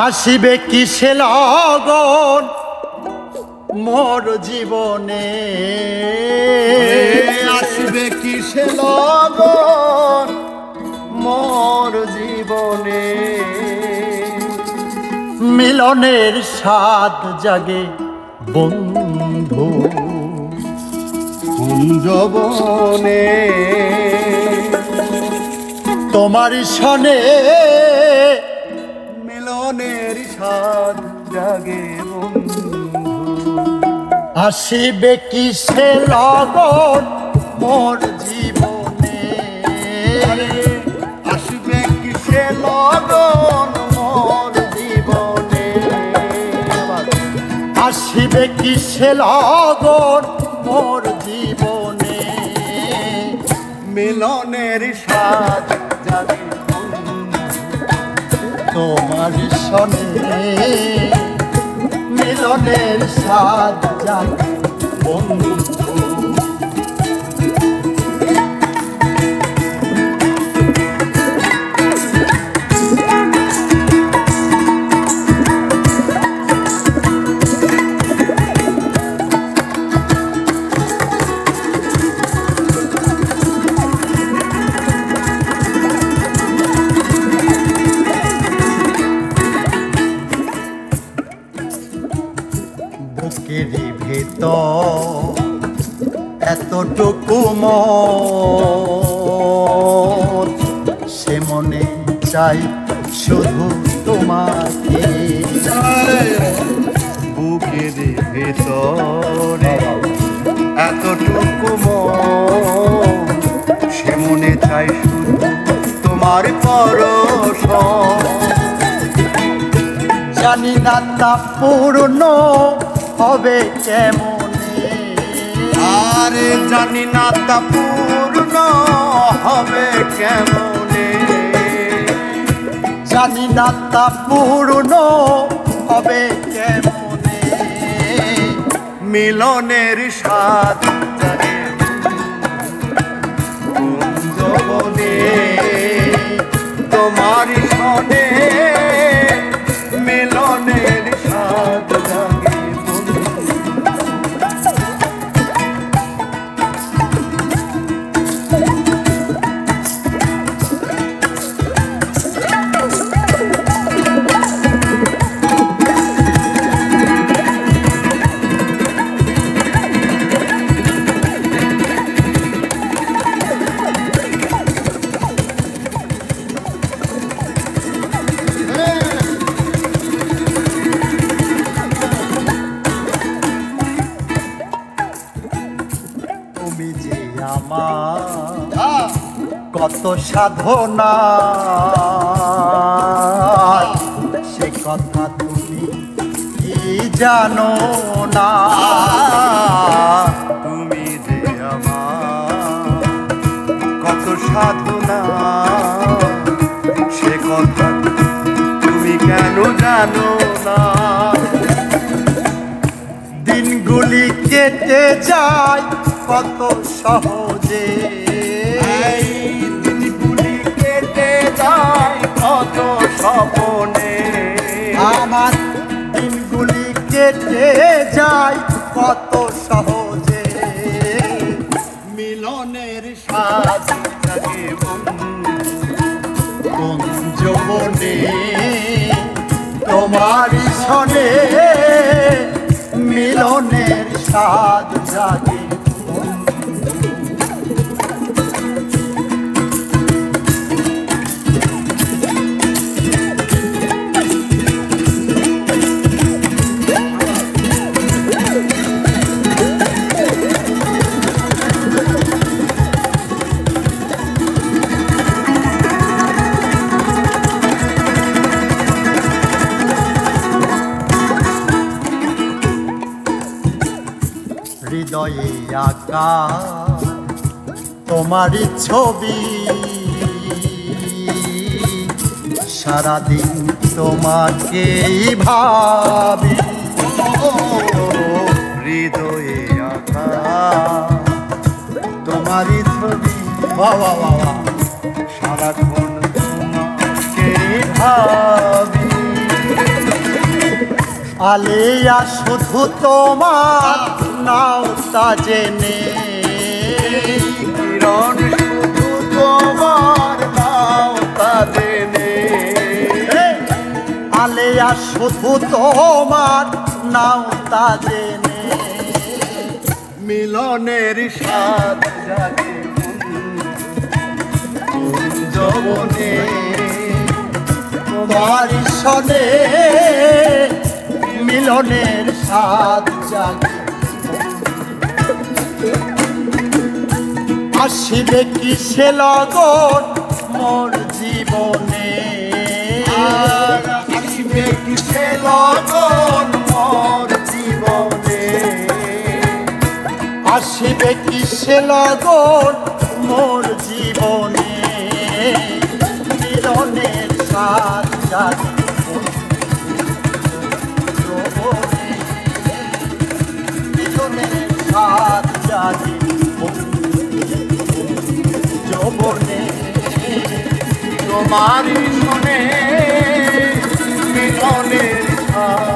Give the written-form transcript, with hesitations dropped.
আসিবে কিসে লগন মোর জীবনে, আসিবে কিসে লগন মোর জীবনে, মিলনের স্বাদ জাগে বন্ধু কুঞ্জবনে। তোমার সনে মিলনের স্বাদ জাগে বন্ধু। আসিবে কিসে লগন মোর জীবনে, আসিবে কিসে লগন মোর জীবনে, আসিবে কিসে লগন মোর জীবনে, মিলনের স্বাদ জাগে তোমার সনে মিলনের স্বাদ জাগে বন্ধু। বুকেরই ভেতর এতটুকু মন, সে মনে চাই শুধু তোমাকে। বুকের ভেতরে এতটুকু মন, সে মনে চাই শুধু তোমার পরশ। জানি না তা পূর্ণ হবে কেমনে, আরে জানি না তা পূর্ণ হবে কেমনে, জানি না তা পূর্ণ হবে কেমনে, মিলনের স্বাদ জাগে কুঞ্জবনে। তোমার সনে মিলনের স্বাদ জাগে বন্ধু। তুমি যে আমার কত সাধনা, সে কথা তুমি কি জানো না। তুমি যে আমার কত সাধনা, সে কথা তুমি কেন জানো না। দিনগুলি কেটে যায় কত সহজে, এই দিনগুলি কেটে যায় কত স্বপনে, আমার দিনগুলি কেটে যায় কত সহজে, মিলনের স্বাদ জাগে কুঞ্জবনে তোমার সনে মিলনের স্বাদ জাগে। হৃদয়ে আঁকা তোমারই ছবি, সারাদিন তোমাকেই ভাবি। হৃদয়ে আঁকা তোমারই ছবি, বাবা বাবা, সারাক্ষণ তোমাকে ভাবি। আলেয়া শুধু তোমার নাও তা জেনে কিরণ শুধু তোমার নাও তা জেনে আলেয়া শুধু তোমার নাও তা জেনে মিলনের স্বাদ জাগে যৌবনে তোমার সনে মিলনের স্বাদ জাগে আসিবে কিসে লগন মোর জীবনে আসিবে কিসে লগন মোর জীবনে আসিবে কিসে লগন মোর জীবনে মিলনের স্বাদ জাগে যৌবনে মিলনের স্বাদ জাগে যৌবনে তোমারই শোনে মিলনের স্বাদ